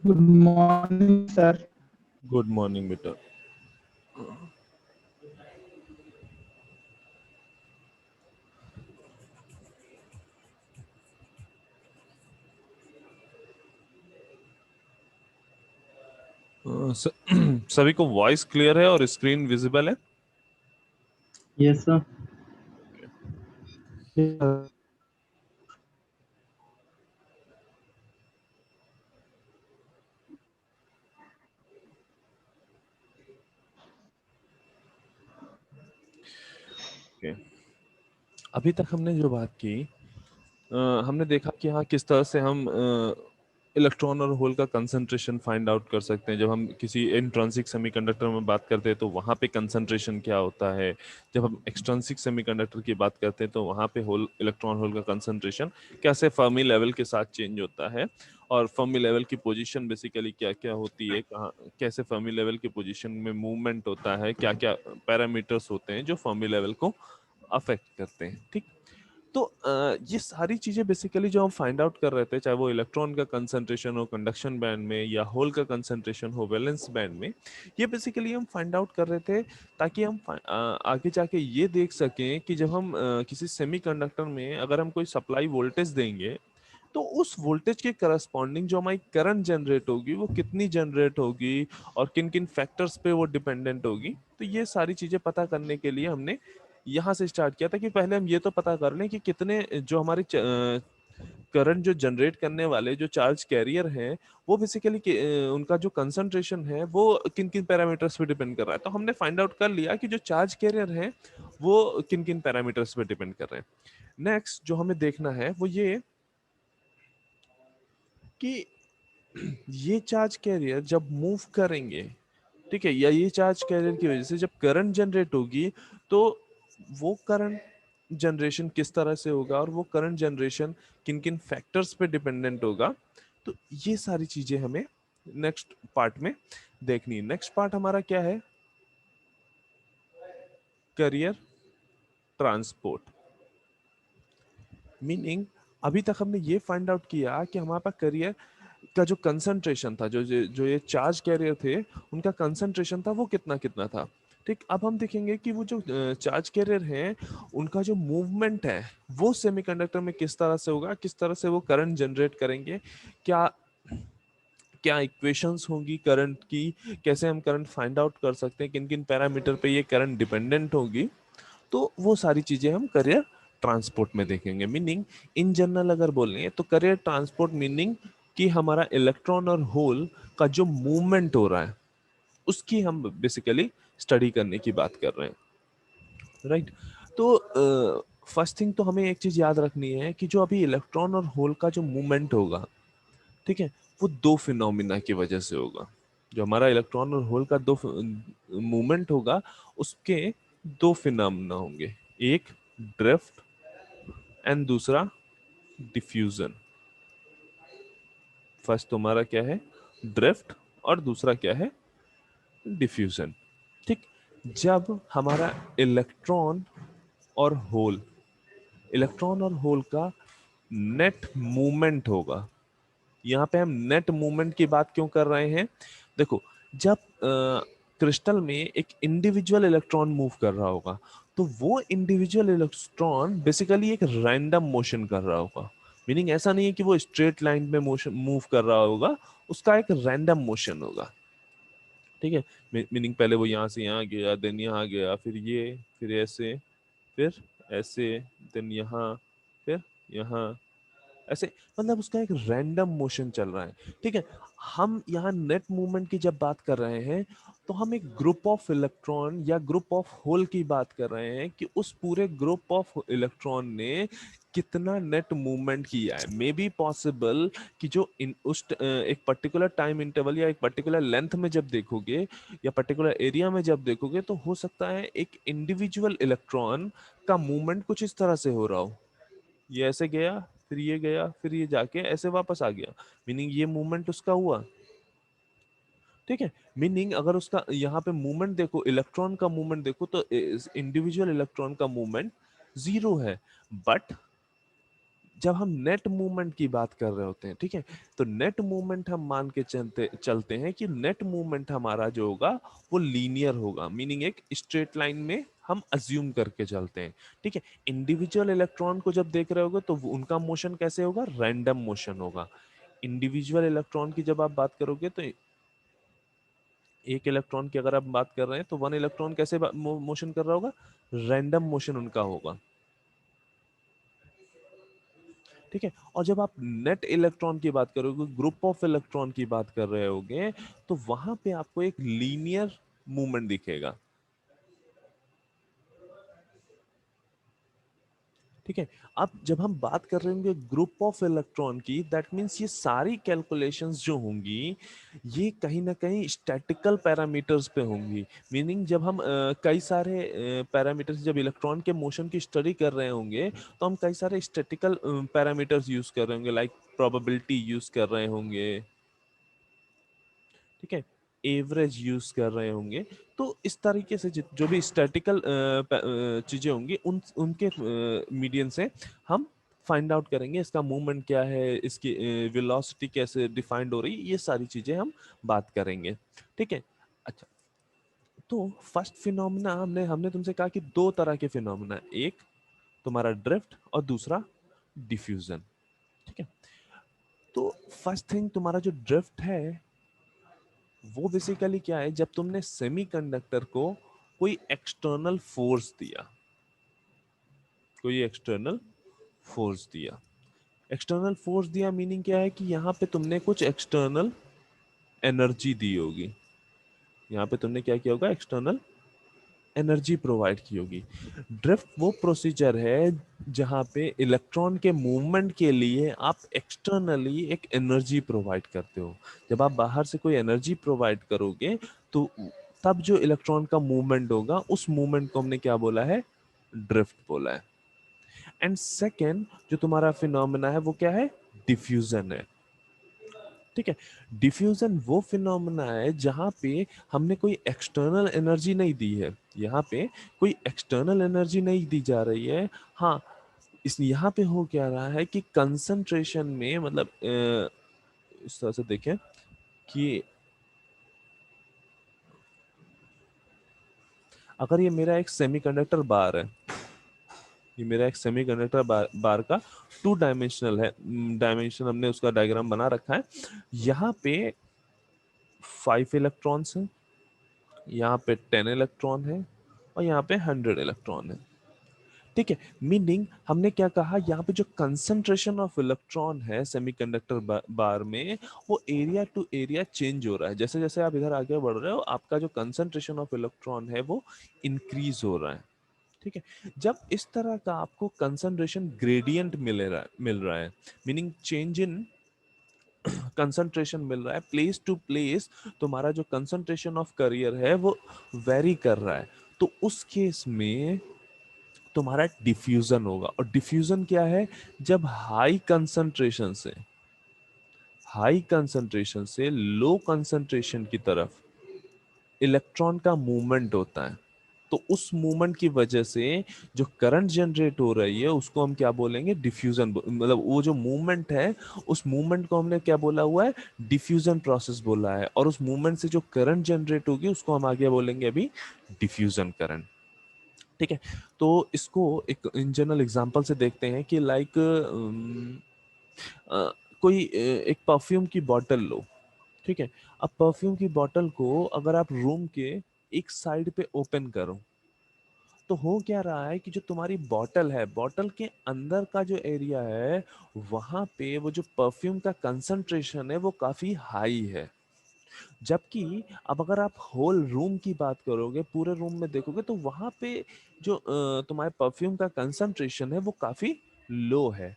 Good morning sir. Good morning बेटा। सभी को वॉइस क्लियर है और स्क्रीन विजिबल है? Yes sir. ओके। अभी तक हमने जो बात की, हमने देखा कि हाँ किस तरह से हम इलेक्ट्रॉन और होल का कंसंट्रेशन फाइंड आउट कर सकते हैं। जब हम किसी इंट्रिंसिक सेमीकंडक्टर में बात करते हैं तो वहाँ पे कंसंट्रेशन क्या होता है। जब हम एक्सट्रिंसिक सेमीकंडक्टर की बात करते हैं तो वहाँ पे होल इलेक्ट्रॉन होल का कंसंट्रेशन कैसे फर्मी लेवल के साथ चेंज होता है, और फर्मी लेवल की पोजीशन बेसिकली क्या क्या होती है, कहाँ कैसे फर्मी लेवल की पोजीशन में मूवमेंट होता है, क्या क्या पैरामीटर्स होते हैं जो फर्मी लेवल को अफेक्ट करते हैं। ठीक। तो ये सारी चीजें बेसिकली जो हम फाइंड आउट कर रहे थे, चाहे वो इलेक्ट्रॉन का कंसंट्रेशन हो कंडक्शन बैंड में या होल का कंसंट्रेशन हो वैलेंस बैंड में, ये बेसिकली हम फाइंड आउट कर रहे थे ताकि हम आगे जाके ये देख सकें कि जब हम किसी सेमीकंडक्टर में अगर हम कोई सप्लाई वोल्टेज देंगे तो उस वोल्टेज के करस्पॉन्डिंग जो हमारी करंट जनरेट होगी वो कितनी जनरेट होगी और किन किन फैक्टर्स पे वो डिपेंडेंट होगी। तो ये सारी चीजें पता करने के लिए हमने यहाँ से स्टार्ट किया था कि पहले हम ये तो पता कर लें कि कितने जो हमारे करंट जो जनरेट करने वाले जो चार्ज कैरियर हैं वो बेसिकली उनका जो कंसंट्रेशन है वो किन किन पैरामीटर्स पे डिपेंड कर रहा है। तो हमने फाइंड आउट कर लिया कि जो चार्ज कैरियर हैं वो किन किन पैरामीटर्स पे डिपेंड कर रहे हैं। नेक्स्ट जो हमें देखना है वो ये कि ये चार्ज कैरियर जब मूव करेंगे, ठीक है, या ये चार्ज कैरियर की वजह से जब करंट जनरेट होगी तो वो करंट जनरेशन किस तरह से होगा और वो करंट जनरेशन किन किन फैक्टर्स पे डिपेंडेंट होगा। तो ये सारी चीजें हमें नेक्स्ट पार्ट में देखनी है। नेक्स्ट पार्ट हमारा क्या है? Career transport. मीनिंग अभी तक हमने ये फाइंड आउट किया कि हमारे पास करियर का जो कंसंट्रेशन था, जो ये चार्ज कैरियर थे उनका कंसंट्रेशन था वो कितना कितना था। ठीक। अब हम देखेंगे कि वो जो चार्ज कैरियर हैं उनका जो मूवमेंट है वो सेमीकंडक्टर में किस तरह से होगा, किस तरह से वो करंट जनरेट करेंगे, क्या क्या इक्वेशंस होंगी करंट की, कैसे हम करंट फाइंड आउट कर सकते हैं, किन किन पैरामीटर पे ये करंट डिपेंडेंट होगी। तो वो सारी चीजें हम करियर ट्रांसपोर्ट में देखेंगे। मीनिंग इन जनरल अगर बोलेंगे तो करियर ट्रांसपोर्ट मीनिंग कि हमारा इलेक्ट्रॉन और होल का जो मूवमेंट हो रहा है उसकी हम बेसिकली स्टडी करने की बात कर रहे हैं। राइट। तो फर्स्ट थिंग तो हमें एक चीज याद रखनी है कि जो अभी इलेक्ट्रॉन और होल का जो मूवमेंट होगा, ठीक है, वो दो फिनोमिना की वजह से होगा। जो हमारा इलेक्ट्रॉन और होल का दो मूवमेंट होगा उसके दो फिनोमिना होंगे, एक ड्रिफ्ट एंड दूसरा डिफ्यूजन। फर्स्ट तुम्हारा क्या है? ड्रिफ्ट, और दूसरा क्या है? डिफ्यूजन। ठीक। जब हमारा इलेक्ट्रॉन और होल इलेक्ट्रॉन और होल का नेट मूवमेंट होगा, यहाँ पे हम नेट मूवमेंट की बात क्यों कर रहे हैं? देखो, जब क्रिस्टल में एक इंडिविजुअल इलेक्ट्रॉन मूव कर रहा होगा तो वो इंडिविजुअल इलेक्ट्रॉन बेसिकली एक रैंडम मोशन कर रहा होगा। मीनिंग ऐसा नहीं है कि वो स्ट्रेट लाइन में मोशन मूव कर रहा होगा, उसका एक रैंडम मोशन होगा। ठीक है। मीनिंग पहले वो यहाँ से यहाँ गया, देन यहाँ गया, फिर ऐसे, फिर ऐसे, देन यहाँ, फिर यहाँ, ऐसे, मतलब उसका एक रैंडम मोशन चल रहा है। ठीक है। हम यहाँ नेट मूवमेंट की जब बात कर रहे हैं तो हम एक ग्रुप ऑफ इलेक्ट्रॉन या ग्रुप ऑफ होल की बात कर रहे हैं कि उस पूरे ग्रुप ऑफ इलेक्ट्रॉन ने कितना नेट मूवमेंट किया है। मे बी पॉसिबल कि जो एक पर्टिकुलर टाइम इंटरवल या एक पर्टिकुलर लेंथ में जब देखोगे या पर्टिकुलर एरिया में जब देखोगे तो हो सकता है एक इंडिविजुअल इलेक्ट्रॉन का मूवमेंट कुछ इस तरह से हो रहा हो। ये ऐसे गया, फिर ये गया, फिर ये जाके ऐसे वापस आ गया। मीनिंग ये मूवमेंट उसका हुआ। ठीक है। मीनिंग अगर उसका यहाँ पे मूवमेंट देखो, इलेक्ट्रॉन का मूवमेंट देखो तो इंडिविजुअल इलेक्ट्रॉन का मूवमेंट जीरो है। बट जब हम नेट मूवमेंट की बात कर रहे होते हैं, ठीक है, तो नेट मूवमेंट हम मान के चलते चलते हैं कि नेट मूवमेंट हमारा जो होगा वो लीनियर होगा, मीनिंग एक स्ट्रेट लाइन में हम अज्यूम करके चलते हैं, ठीक है। इंडिविजुअल इलेक्ट्रॉन को जब देख रहे होगे तो उनका मोशन कैसे होगा, रैंडम मोशन होगा। इंडिविजुअल इलेक्ट्रॉन की जब आप बात करोगे तो एक इलेक्ट्रॉन की अगर आप बात कर रहे हैं तो वन इलेक्ट्रॉन कैसे मोशन कर रहा होगा, रैंडम मोशन उनका होगा, ठीक है। और जब आप नेट इलेक्ट्रॉन की बात करोगे, ग्रुप ऑफ इलेक्ट्रॉन की बात कर रहे होगे, तो वहां पे आपको एक लीनियर मूवमेंट दिखेगा, ठीक है। अब जब हम बात कर रहे होंगे ग्रुप ऑफ इलेक्ट्रॉन की, दैट मीन्स ये सारी कैलकुलेशंस जो होंगी ये कहीं ना कहीं स्टैटिकल पैरामीटर्स पे होंगी, मीनिंग जब हम कई सारे पैरामीटर्स, जब इलेक्ट्रॉन के मोशन की स्टडी कर रहे होंगे तो हम कई सारे स्टैटिकल पैरामीटर्स यूज कर रहे होंगे, लाइक प्रोबेबिलिटी यूज कर रहे होंगे, ठीक है, एवरेज यूज कर रहे होंगे। तो इस तरीके से जो भी स्टैटिकल चीजें होंगी उन उनके मीडियन से हम फाइंड आउट करेंगे इसका मूवमेंट क्या है, इसकी वेलोसिटी कैसे डिफाइंड हो रही है, ये सारी चीजें हम बात करेंगे, ठीक है। अच्छा, तो फर्स्ट फिनोमिना हमने हमने तुमसे कहा कि दो तरह के फिनोमिना, एक तुम्हारा ड्रिफ्ट और दूसरा डिफ्यूजन, ठीक है। तो फर्स्ट थिंग तुम्हारा जो ड्रिफ्ट है वो बेसिकली क्या है, जब तुमने सेमीकंडक्टर को कोई एक्सटर्नल फोर्स दिया, कोई एक्सटर्नल फोर्स दिया, एक्सटर्नल फोर्स दिया मीनिंग क्या है कि यहाँ पे तुमने कुछ एक्सटर्नल एनर्जी दी होगी, यहाँ पे तुमने क्या किया होगा, एक्सटर्नल एनर्जी प्रोवाइड की होगी। ड्रिफ्ट वो प्रोसीजर है जहाँ पे इलेक्ट्रॉन के मूवमेंट के लिए आप एक्सटर्नली एक एनर्जी प्रोवाइड करते हो। जब आप बाहर से कोई एनर्जी प्रोवाइड करोगे तो तब जो इलेक्ट्रॉन का मूवमेंट होगा उस मूवमेंट को हमने क्या बोला है, ड्रिफ्ट बोला है। एंड सेकेंड जो तुम्हारा फिनोमेना है वो क्या है, डिफ्यूजन है, ठीक है। डिफ्यूजन वो फिनोमेना है जहां पे हमने कोई एक्सटर्नल एनर्जी नहीं दी है, यहाँ पे कोई एक्सटर्नल एनर्जी नहीं दी जा रही है। हाँ, इस यहाँ पे हो क्या रहा है कि कंसंट्रेशन में, मतलब इस तरह से देखें कि अगर ये मेरा एक सेमीकंडक्टर बार है, ये मेरा एक सेमीकंडक्टर बार का टू डायमेंशनल है, डायमेंशन हमने उसका डायग्राम बना रखा है। यहाँ पे 5 इलेक्ट्रॉन्स हैं, यहाँ पे 10 इलेक्ट्रॉन है और यहाँ पे 100 इलेक्ट्रॉन है, ठीक है। मीनिंग हमने क्या कहा, यहाँ पे जो कंसंट्रेशन ऑफ इलेक्ट्रॉन है सेमीकंडक्टर बार में, वो एरिया टू एरिया चेंज हो रहा है। जैसे जैसे आप इधर आगे बढ़ रहे हो आपका जो कंसंट्रेशन ऑफ इलेक्ट्रॉन है वो इंक्रीज हो रहा है, ठीक है। जब इस तरह का आपको कंसंट्रेशन ग्रेडियंट मिल रहा है, मीनिंग चेंज इन कंसंट्रेशन मिल रहा है प्लेस टू प्लेस, तुम्हारा जो कंसंट्रेशन ऑफ करियर है वो वेरी कर रहा है, तो उस केस में तुम्हारा डिफ्यूजन होगा। और डिफ्यूजन क्या है, जब हाई कंसंट्रेशन से लो कंसंट्रेशन की तरफ इलेक्ट्रॉन का मूवमेंट होता है, तो उस मूवमेंट की वजह से जो करंट जनरेट हो रही है उसको हम क्या बोलेंगे, डिफ्यूजन, मतलब वो जो मूवमेंट है उस मूवमेंट को हमने क्या बोला हुआ है, डिफ्यूजन प्रोसेस बोला है। और उस मूवमेंट से जो करंट जनरेट होगी उसको हम आगे बोलेंगे अभी डिफ्यूजन करंट, ठीक है। तो इसको एक इन जनरल एग्जांपल से देखते हैं कि लाइक कोई एक परफ्यूम की बॉटल लो, ठीक है। अब परफ्यूम की बॉटल को अगर आप रूम के एक साइड पे ओपन करो तो हो क्या रहा है कि जो तुम्हारी बॉटल है, बॉटल के अंदर का जो एरिया है वहां पे वो जो परफ्यूम का कंसंट्रेशन है वो काफी हाई है। जबकि अब अगर आप होल रूम की बात करोगे, पूरे रूम में देखोगे तो वहां पे जो तुम्हारे परफ्यूम का कंसंट्रेशन है वो काफी लो है।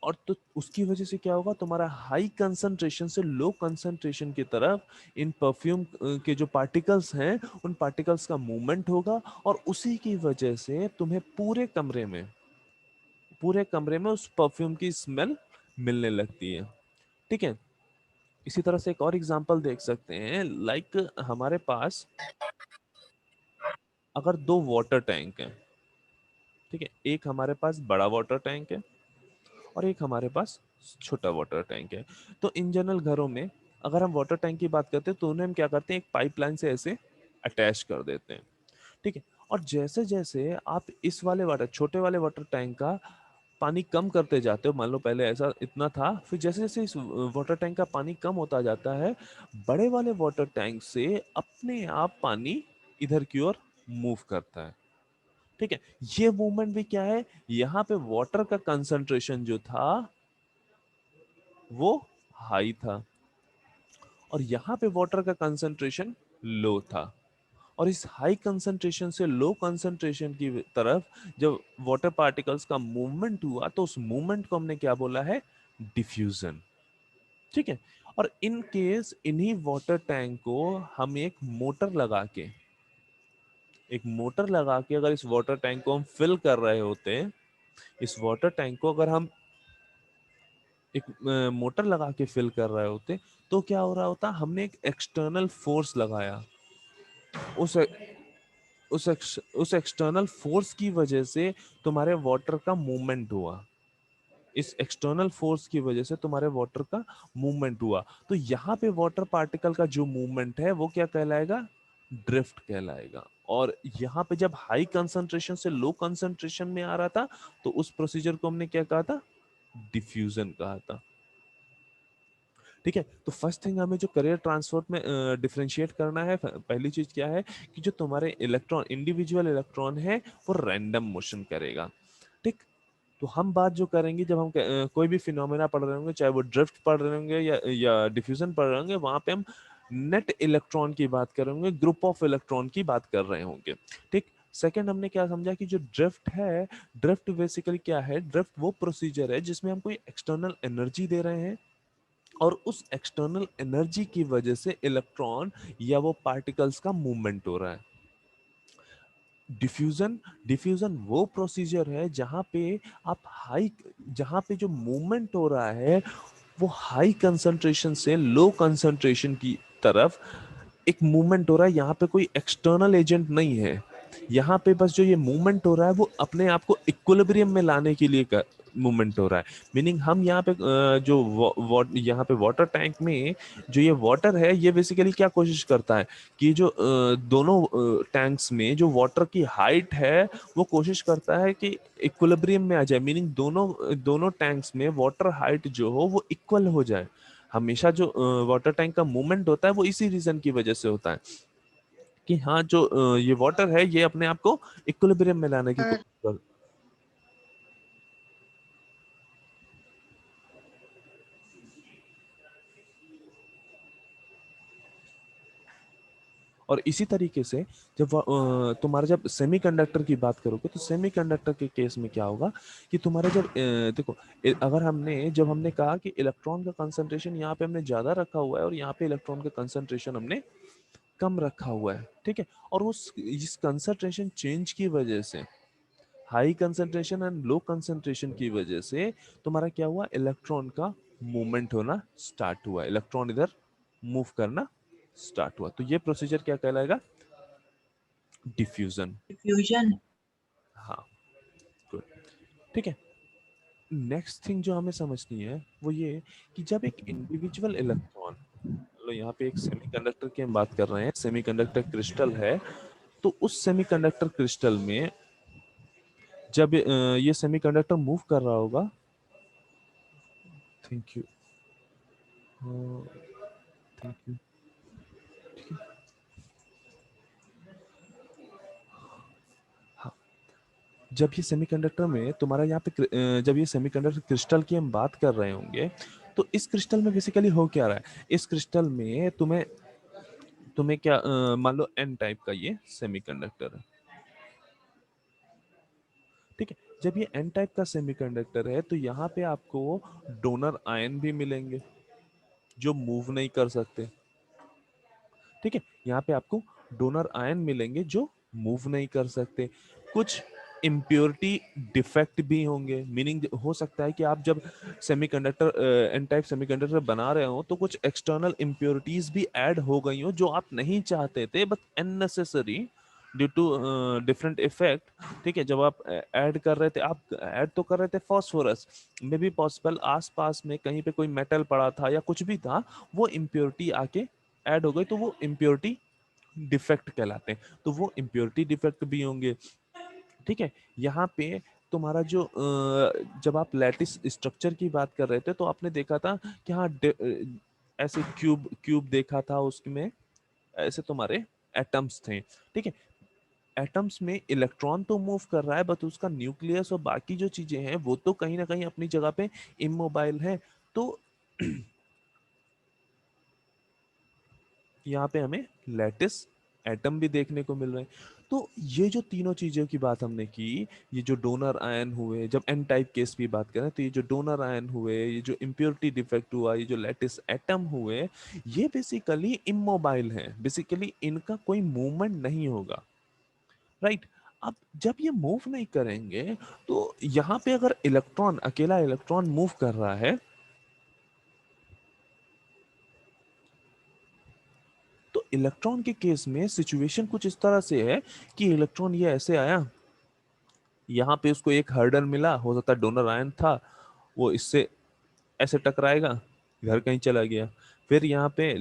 और तो उसकी वजह से क्या होगा, तुम्हारा हाई कंसंट्रेशन से लो कंसंट्रेशन की तरफ इन परफ्यूम के जो पार्टिकल्स हैं उन पार्टिकल्स का मूवमेंट होगा, और उसी की वजह से तुम्हें पूरे कमरे में उस परफ्यूम की स्मेल मिलने लगती है, ठीक है। इसी तरह से एक और एग्जांपल देख सकते हैं, लाइक हमारे पास अगर दो वाटर टैंक हैं, ठीक है, एक हमारे पास बड़ा वाटर टैंक है और एक हमारे पास छोटा वाटर टैंक है। तो इन जनरल घरों में अगर हम वाटर टैंक की बात करते हैं तो उन्हें हम क्या करते हैं, एक पाइपलाइन से ऐसे अटैच कर देते हैं, ठीक है। और जैसे जैसे आप इस वाले वाटर छोटे वाले वाटर टैंक का पानी कम करते जाते हो, मान लो पहले ऐसा इतना था, फिर जैसे जैसे इस वाटर टैंक का पानी कम होता जाता है, बड़े वाले वाटर टैंक से अपने आप पानी इधर की ओर मूव करता है, ठीक है। ये मूवमेंट भी क्या है, यहाँ पे वाटर का कंसंट्रेशन जो था वो हाई था और यहाँ पे वाटर का कंसंट्रेशन लो था। और इस हाई कंसंट्रेशन से लो कंसंट्रेशन की तरफ जब वाटर पार्टिकल्स का मूवमेंट हुआ तो उस मूवमेंट को हमने क्या बोला है, डिफ्यूजन, ठीक है। और इन केस इन्हीं वाटर टैंक को हम एक मोटर लगा के अगर इस वाटर टैंक को हम फिल कर रहे होते, इस वाटर टैंक को अगर हम एक मोटर लगा के फिल कर रहे होते, तो क्या हो रहा होता, हमने एक एक्सटर्नल फोर्स लगाया, उस उस एक्सटर्नल फोर्स की वजह से तुम्हारे वाटर का मूवमेंट हुआ, इस एक्सटर्नल फोर्स की वजह से तुम्हारे वाटर का मूवमेंट हुआ। तो यहाँ पे वाटर पार्टिकल का जो मूवमेंट है वो क्या कहलाएगा, ड्रिफ्ट कहलाएगा। और यहाँ पे जब हाई कंसंट्रेशन से लो कंसंट्रेशन में आ रहा था तो उस प्रोसीजर को हमने क्या कहा था, डिफ्यूजन कहा था, ठीक है। तो फर्स्ट थिंग हमें जो करियर ट्रांसपोर्ट में डिफरेंशिएट करना है, पहली चीज क्या है कि जो तुम्हारे इलेक्ट्रॉन इंडिविजुअल इलेक्ट्रॉन है वो रैंडम मोशन करेगा, ठीक। तो हम बात जो करेंगे जब हम कोई भी फिनोमेना पढ़ रहे होंगे, चाहे वो ड्रिफ्ट पढ़ रहे होंगे या डिफ्यूजन पढ़ रहे होंगे, वहां पे हम नेट इलेक्ट्रॉन की बात करेंगे, ग्रुप ऑफ इलेक्ट्रॉन की बात कर रहे होंगे, ठीक। सेकंड हमने क्या समझा कि जो ड्रिफ्ट है, ड्रिफ्ट बेसिकली क्या है, ड्रिफ्ट वो प्रोसीजर है जिसमें हम कोई एक्सटर्नल एनर्जी दे रहे हैं और उस एक्सटर्नल एनर्जी की वजह से इलेक्ट्रॉन या वो पार्टिकल्स का मूवमेंट हो रहा है। डिफ्यूजन डिफ्यूजन वो प्रोसीजर है जहां पे जो मूवमेंट हो रहा है वो हाई कंसंट्रेशन से लो कंसंट्रेशन की तरफ एक मूवमेंट हो रहा है, यहाँ पे कोई एक्सटर्नल एजेंट नहीं है, यहाँ पे बस जो ये मूवमेंट हो रहा है वो अपने आप को इक्विलिब्रियम में लाने के लिए मूवमेंट हो रहा है। मीनिंग हम यहाँ पे यहाँ पे वाटर टैंक में जो ये वाटर है ये बेसिकली क्या कोशिश करता है कि जो दोनों टैंक्स में जो वाटर की हाइट है वो कोशिश करता है कि इक्विलिब्रियम में आ जाए, मीनिंग दोनों दोनों टैंक्स में वाटर हाइट जो हो वो इक्वल हो जाए। हमेशा जो वाटर टैंक का मूवमेंट होता है वो इसी रीजन की वजह से होता है कि हाँ जो ये वाटर है ये अपने आप को इक्विलिब्रियम में लाने की सर कोशिश कर। और इसी तरीके से जब तुम्हारा जब सेमीकंडक्टर की बात करोगे तो सेमीकंडक्टर के केस में क्या होगा कि तुम्हारा जब देखो अगर जब हमने कहा कि इलेक्ट्रॉन का कंसंट्रेशन यहाँ पे हमने ज्यादा रखा हुआ है और यहाँ पे इलेक्ट्रॉन का कंसंट्रेशन हमने कम रखा हुआ है, ठीक है। और उस इस कंसंट्रेशन चेंज की वजह से high concentration and low concentration की वजह से तुम्हारा क्या हुआ, इलेक्ट्रॉन का मूवमेंट होना स्टार्ट हुआ, इलेक्ट्रॉन इधर मूव करना स्टार्ट हुआ। तो ये प्रोसीजर क्या कहलाएगा, डिफ्यूजन। फ्यूजन। हाँ, गुड, ठीक है। नेक्स्ट थिंग जो हमें समझनी है वो ये कि जब एक इंडिविजुअल इलेक्ट्रॉन, लो यहाँ पे एक सेमीकंडक्टर की हम बात कर रहे हैं, सेमीकंडक्टर क्रिस्टल है, तो उस सेमीकंडक्टर क्रिस्टल में जब ये सेमीकंडक्टर मूव कर रहा होगा, थैंक यू, थैंक यू, हाँ। जब ये सेमीकंडक्टर में तुम्हारा यहाँ पे जब ये सेमीकंडक्टर क्रिस्टल की हम बात कर रहे होंगे तो इस क्रिस्टल में बेसिकली हो क्या रहा है, इस क्रिस्टल में तुम्हें तुम्हें क्या मान लो एन टाइप का ये सेमीकंडक्टर है, ठीक है। जब ये एन टाइप का सेमीकंडक्टर है तो यहाँ पे आपको डोनर आयन भी मिलेंगे जो मूव नहीं कर सकते, ठीक है। यहाँ पे आपको डोनर आयन मिलेंगे जो मूव नहीं कर सकते। कुछ इम्प्योरिटी डिफेक्ट भी होंगे, मीनिंग हो सकता है कि आप जब सेमीकंडक्टर एन टाइप सेमीकंडक्टर बना रहे हो तो कुछ एक्सटर्नल इम्प्योरिटीज भी ऐड हो गई हो जो आप नहीं चाहते थे, but unnecessary due to different effect, ठीक है, जब आप ऐड कर रहे थे, आप ऐड तो कर रहे थे फॉस्फोरस, मे बी पॉसिबल आसपास में कहीं पे कोई मेटल पड़ा था या कुछ भी था, वो इम्प्योरिटी आके ऐड हो गई, तो वो इम्प्योरिटी डिफेक्ट कहलाते हैं, तो वो इम्प्योरिटी डिफेक्ट भी होंगे। ठीक है, यहाँ पे तुम्हारा जो जब आप लैटिस स्ट्रक्चर की बात कर रहे थे तो आपने देखा था कि हाँ ऐसे क्यूब क्यूब देखा था, उसमें ऐसे तुम्हारे एटम्स थे। ठीक है, एटम्स में इलेक्ट्रॉन तो मूव कर रहा है, बट उसका न्यूक्लियस और बाकी जो चीजें हैं वो तो कहीं ना कहीं अपनी जगह पे इमोबाइल है। तो यहाँ पे हमें लैटिस एटम भी देखने को मिल रहे हैं। तो ये जो तीनों चीजों की बात हमने की, ये जो डोनर आयन हुए, जब एन टाइप केस की बात करें तो ये जो डोनर आयन हुए, ये जो इम्प्योरिटी डिफेक्ट हुआ, ये जो लैटिस एटम हुए, ये बेसिकली इमोबाइल हैं, बेसिकली इनका कोई मूवमेंट नहीं होगा, राइट। अब जब ये मूव नहीं करेंगे तो यहाँ पे अगर इलेक्ट्रॉन, अकेला इलेक्ट्रॉन मूव कर रहा है, तो इलेक्ट्रॉन के केस में सिचुएशन कुछ इस तरह से है कि इलेक्ट्रॉन ये ऐसे आया, यहाँ पे उसको एक हर्डल मिला, हो सकता है डोनर आयन था, वो इससे ऐसे टकराएगा, इधर कहीं चला गया। फिर यहाँ पे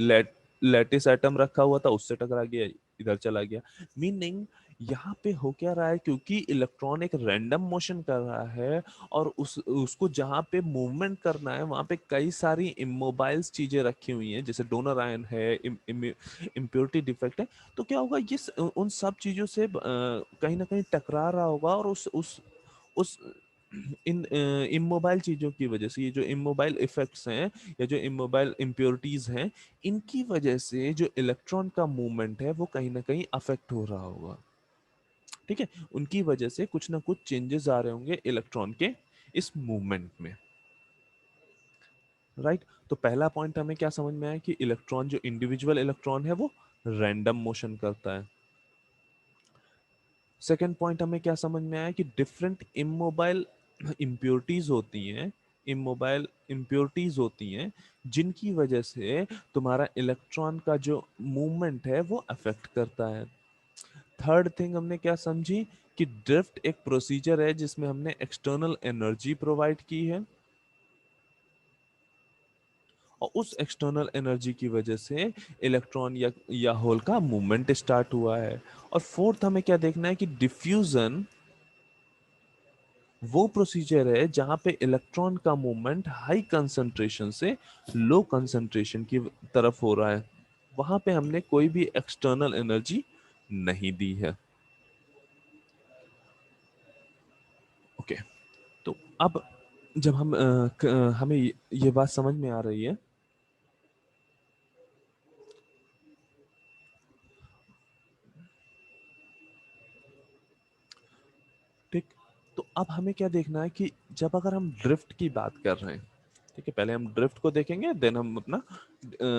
लैटिस एटम रखा हुआ था, उससे टकरा गया, इधर चला गया। मीनिंग यहाँ पे हो क्या रहा है, क्योंकि इलेक्ट्रॉन एक रैंडम मोशन कर रहा है और उसको जहाँ पे मूवमेंट करना है वहाँ पे कई सारी इमोबाइल्स चीजें रखी हुई हैं, जैसे डोनर आयन है, इम्प्योरिटी डिफेक्ट है। तो क्या होगा, ये उन सब चीजों से कहीं ना कहीं टकरा रहा होगा, और उस इन इमोबाइल चीजों की वजह से, ये जो इमोबाइल इफेक्ट्स हैं या जो इमोबाइल इम्प्योरिटीज हैं, इनकी वजह से जो इलेक्ट्रॉन का मूवमेंट है वो कहीं ना कहीं अफेक्ट हो रहा होगा। ठीक है, उनकी वजह से कुछ ना कुछ चेंजेस आ रहे होंगे इलेक्ट्रॉन के इस मूवमेंट में, राइट। तो पहला पॉइंट हमें क्या समझ में आया कि इलेक्ट्रॉन, जो इंडिविजुअल इलेक्ट्रॉन है वो रैंडम मोशन करता है। सेकेंड पॉइंट हमें क्या समझ में आया कि डिफरेंट इमोबाइल इम्प्योरिटीज होती हैं, इमोबाइल इम्प्योरिटीज होती हैं, जिनकी वजह से तुम्हारा इलेक्ट्रॉन का जो मूवमेंट है वो अफेक्ट करता है। थर्ड थिंग हमने क्या समझी कि ड्रिफ्ट एक प्रोसीजर है जिसमें हमने एक्सटर्नल एनर्जी प्रोवाइड की है, और उस एक्सटर्नल एनर्जी की वजह से इलेक्ट्रॉन या होल का मूवमेंट स्टार्ट हुआ है। और फोर्थ हमें क्या देखना है कि डिफ्यूजन वो प्रोसीजर है जहां पे इलेक्ट्रॉन का मूवमेंट हाई कंसंट्रेशन से लो कंसंट्रेशन की तरफ हो रहा है, वहां पे हमने कोई भी एक्सटर्नल एनर्जी नहीं दी है। ओके, तो अब जब हमें ये बात समझ में आ रही है, ठीक, तो अब हमें क्या देखना है कि जब अगर हम ड्रिफ्ट की बात कर रहे हैं, ठीक है, पहले हम ड्रिफ्ट को देखेंगे, देन हम अपना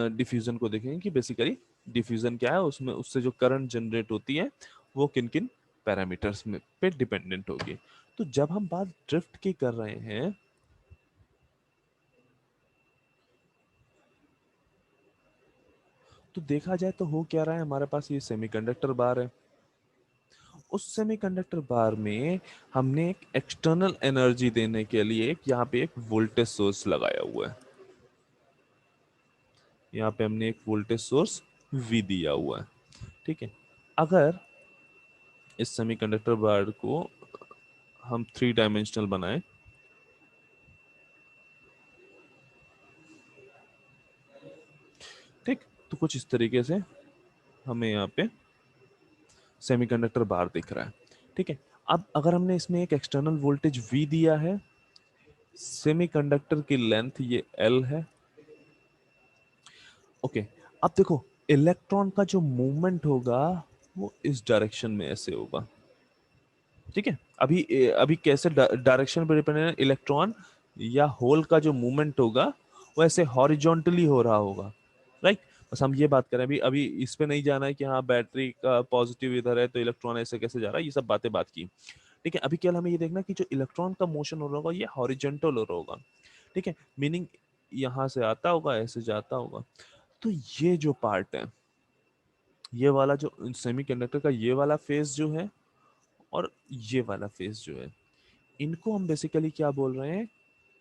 डिफ्यूजन को देखेंगे कि बेसिकली डिफ्यूजन क्या है, उसमें उससे जो करंट जनरेट होती है वो किन किन पैरामीटर्स में पे डिपेंडेंट होगी। तो जब हम बात ड्रिफ्ट की कर रहे हैं, तो देखा जाए तो हो क्या रहा है, हमारे पास ये सेमीकंडक्टर बार है, उस सेमीकंडक्टर बार में हमने एक एक्सटर्नल एनर्जी देने के लिए यहाँ पे एक वोल्टेज सोर्स लगाया हुआ है, यहाँ पे हमने एक वोल्टेज सोर्स V दिया हुआ है। ठीक है, अगर इस सेमीकंडक्टर बार को हम थ्री डायमेंशनल बनाएं, ठीक, तो कुछ इस तरीके से हमें यहाँ पे सेमीकंडक्टर बार दिख रहा है। ठीक है, अब अगर हमने इसमें एक एक्सटर्नल वोल्टेज V दिया है, सेमीकंडक्टर की लेंथ ये L है। ओके, अब देखो इलेक्ट्रॉन का जो मूवमेंट होगा वो इस डायरेक्शन में ऐसे होगा। ठीक है, अभी कैसे डायरेक्शन पे डिपेंड है, इलेक्ट्रॉन या होल का जो मूवमेंट होगा वो ऐसे हॉरिजॉन्टली हो रहा होगा, राइट। बस हम ये बात करें, अभी अभी इस पे नहीं जाना है कि हाँ बैटरी का पॉजिटिव इधर है तो इलेक्ट्रॉन ऐसे कैसे जा रहा है, ये सब बातें बात की। ठीक है, अभी केवल हमें ये देखना कि जो इलेक्ट्रॉन का मोशन हो रहा होगा ये हॉरिजॉन्टल हो रहा होगा। ठीक है, मीनिंग यहाँ से आता होगा, ऐसे जाता होगा। तो ये जो पार्ट है, ये वाला जो सेमीकंडक्टर का ये वाला फेस जो है और ये वाला फेस जो है, इनको हम बेसिकली क्या बोल रहे हैं,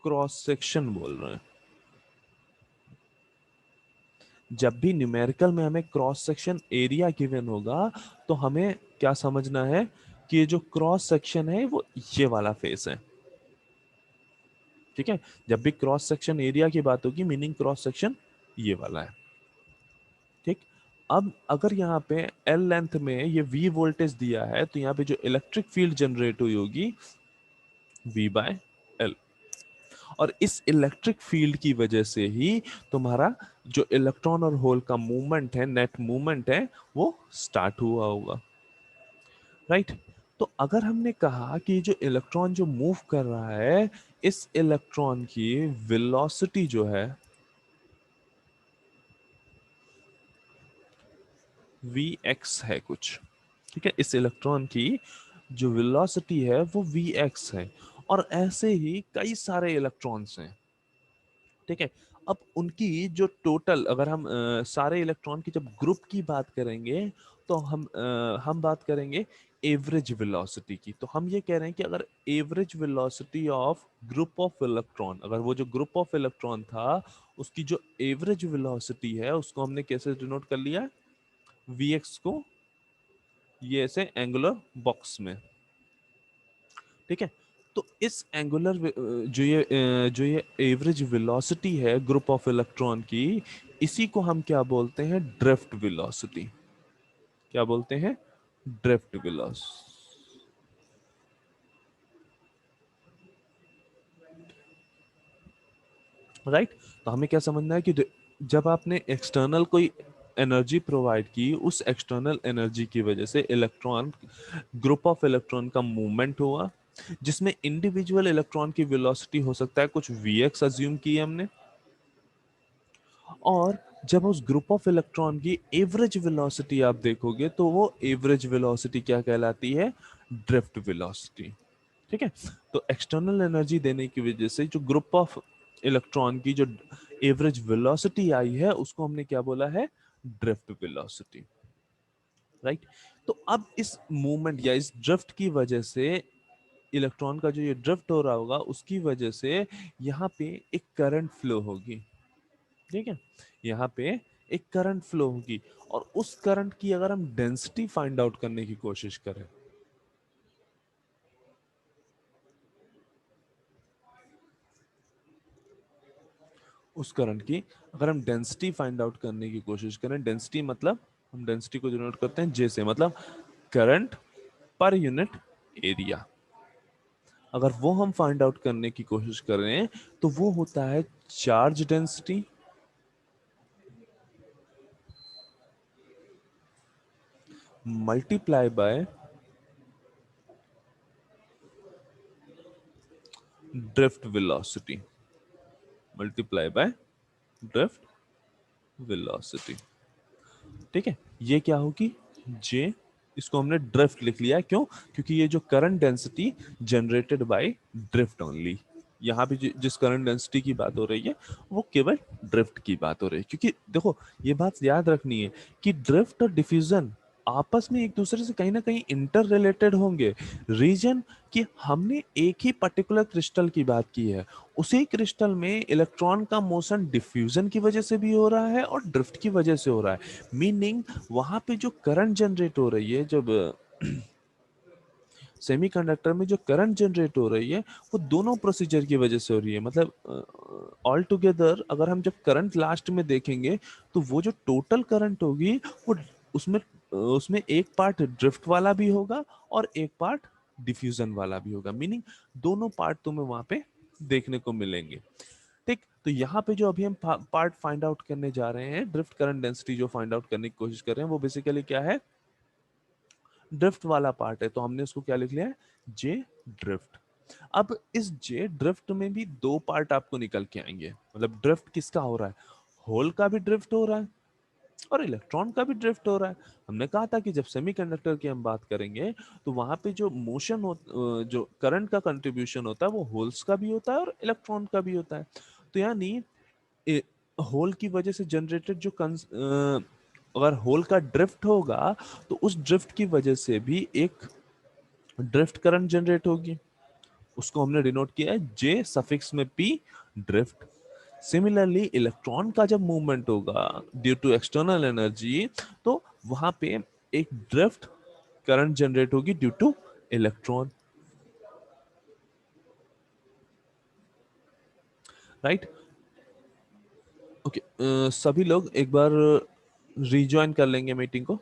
क्रॉस सेक्शन बोल रहे हैं। जब भी न्यूमेरिकल में हमें क्रॉस सेक्शन एरिया गिवन होगा तो हमें क्या समझना है कि ये जो क्रॉस सेक्शन है वो ये वाला फेस है। ठीक है, जब भी क्रॉस सेक्शन एरिया की बात होगी मीनिंग क्रॉस सेक्शन ये वाला है। ठीक, अब अगर यहाँ पे एल लेंथ में ये वी वोल्टेज दिया है तो यहाँ पे जो इलेक्ट्रिक फील्ड जनरेट हुई होगी वी बाय एल, और इस इलेक्ट्रिक फील्ड की वजह से ही तुम्हारा जो इलेक्ट्रॉन और होल का मूवमेंट है, नेट मूवमेंट है, वो स्टार्ट हुआ होगा। राइट, तो अगर हमने कहा कि जो इलेक्ट्रॉन जो मूव कर रहा है, इस इलेक्ट्रॉन की वेलोसिटी जो है वी एक्स है कुछ। ठीक है, इस इलेक्ट्रॉन की जो वेलोसिटी है वो वी एक्स है, और ऐसे ही कई सारे इलेक्ट्रॉन्स हैं। ठीक है, अब उनकी जो टोटल, अगर हम सारे इलेक्ट्रॉन की जब ग्रुप की बात करेंगे तो हम बात करेंगे एवरेज वेलोसिटी की। तो हम ये कह रहे हैं कि अगर average velocity of group of electron, अगर वो जो ग्रुप ऑफ इलेक्ट्रॉन था उसकी जो एवरेज वेलोसिटी है उसको हमने कैसे डिनोट कर लिया, वी एक्स को ये ऐसे एंगुलर बॉक्स में। ठीक है, तो इस एंगुलर जो ये एवरेज वेलोसिटी है ग्रुप ऑफ इलेक्ट्रॉन की, इसी को हम क्या बोलते हैं, ड्रिफ्ट वेलोसिटी। क्या बोलते हैं, ड्रिफ्ट वेलोसिटी। राइट, तो हमें क्या समझना है कि जब आपने एक्सटर्नल कोई एनर्जी प्रोवाइड की, उस एक्सटर्नल एनर्जी की वजह से इलेक्ट्रॉन, ग्रुप ऑफ इलेक्ट्रॉन का मूवमेंट हुआ, जिसमें इंडिविजुअल इलेक्ट्रॉन की वेलोसिटी हो सकता है कुछ वी एक्स अज्यूम की हमने, और जब उस ग्रुप ऑफ इलेक्ट्रॉन की एवरेज वेलोसिटी आप देखोगे तो वो एवरेज वेलोसिटी क्या कहलाती है, ड्रिफ्ट वेलोसिटी। ठीक है, तो एक्सटर्नल एनर्जी देने की वजह से जो ग्रुप ऑफ इलेक्ट्रॉन की जो एवरेज वेलोसिटी आई है उसको हमने क्या बोला है, ड्रिफ्ट वेलोसिटी। राइट, तो अब इस मूवमेंट या इस ड्रिफ्ट की वजह से, इलेक्ट्रॉन का जो ये ड्रिफ्ट हो रहा होगा उसकी वजह से यहाँ पे एक करंट फ्लो होगी। ठीक है, यहाँ पे एक करंट फ्लो होगी, और उस करंट की अगर हम डेंसिटी फाइंड आउट करने की कोशिश करें, उस करंट की अगर हम डेंसिटी फाइंड आउट करने की कोशिश करें, डेंसिटी मतलब हम डेंसिटी को डिनोट करते हैं जे से, मतलब करंट पर यूनिट एरिया। अगर वो हम फाइंड आउट करने की कोशिश करें तो वो होता है charge density multiply by drift velocity, multiply by drift velocity. ठीक है, ये क्या होगी, जे, इसको हमने ड्रिफ्ट लिख लिया है, क्यों, क्योंकि ये जो current density generated by drift only, यहाँ पे जिस करंट डेंसिटी की बात हो रही है वो केवल ड्रिफ्ट की बात हो रही है। क्योंकि देखो ये बात याद रखनी है कि ड्रिफ्ट और डिफ्यूजन आपस में एक दूसरे से कहीं ना कहीं इंटर रिलेटेड होंगे। रीजन कि हमने एक ही पर्टिकुलर क्रिस्टल की बात की है, उसी क्रिस्टल में इलेक्ट्रॉन का मोशन डिफ्यूजन की वजह से भी हो रहा है और ड्रिफ्ट की वजह से हो रहा है। मीनिंग वहां पे जो करंट जनरेट हो रही है, जब सेमीकंडक्टर में जो करंट जनरेट हो रही है वो दोनों प्रोसीजर की वजह से हो रही है। मतलब ऑल टुगेदर अगर हम जब करंट लास्ट में देखेंगे तो वो जो टोटल करंट होगी वो उसमें एक पार्ट ड्रिफ्ट वाला भी होगा और एक पार्ट डिफ्यूजन वाला भी होगा। मीनिंग दोनों पार्ट तुम्हें वहां पे देखने को मिलेंगे। ठीक, तो यहाँ पे जो अभी हम पार्ट फाइंड आउट करने जा रहे हैं, ड्रिफ्ट करंट डेंसिटी जो फाइंड आउट करने की कोशिश कर रहे हैं, वो बेसिकली क्या है, ड्रिफ्ट वाला पार्ट है। तो हमने उसको क्या लिख लिया है, जे ड्रिफ्ट। अब इस जे ड्रिफ्ट में भी दो पार्ट आपको निकल के आएंगे। मतलब ड्रिफ्ट किसका हो रहा है, होल का भी ड्रिफ्ट हो रहा है और इलेक्ट्रॉन का भी ड्रिफ्ट हो रहा है। हमने कहा था कि जब सेमीकंडक्टर की हम बात करेंगे तो वहां पे जो मोशन हो, जो करंट का कंट्रीब्यूशन होता है वो होल्स का भी होता है और इलेक्ट्रॉन का भी होता है। तो यानी होल की वजह से जनरेटेड जो अगर होल का ड्रिफ्ट होगा तो उस ड्रिफ्ट की वजह से भी एक ड्रिफ्ट करंट जनरेट होगी, उसको हमने डिनोट किया है जे सफिक्स में पी, ड्रिफ्ट। सिमिलरली इलेक्ट्रॉन का जब मूवमेंट होगा ड्यू टू एक्सटर्नल एनर्जी, तो वहां पे एक ड्रिफ्ट करंट जनरेट होगी due two electron, right. Okay, सभी लोग एक बार रिज्वाइन कर लेंगे मीटिंग को।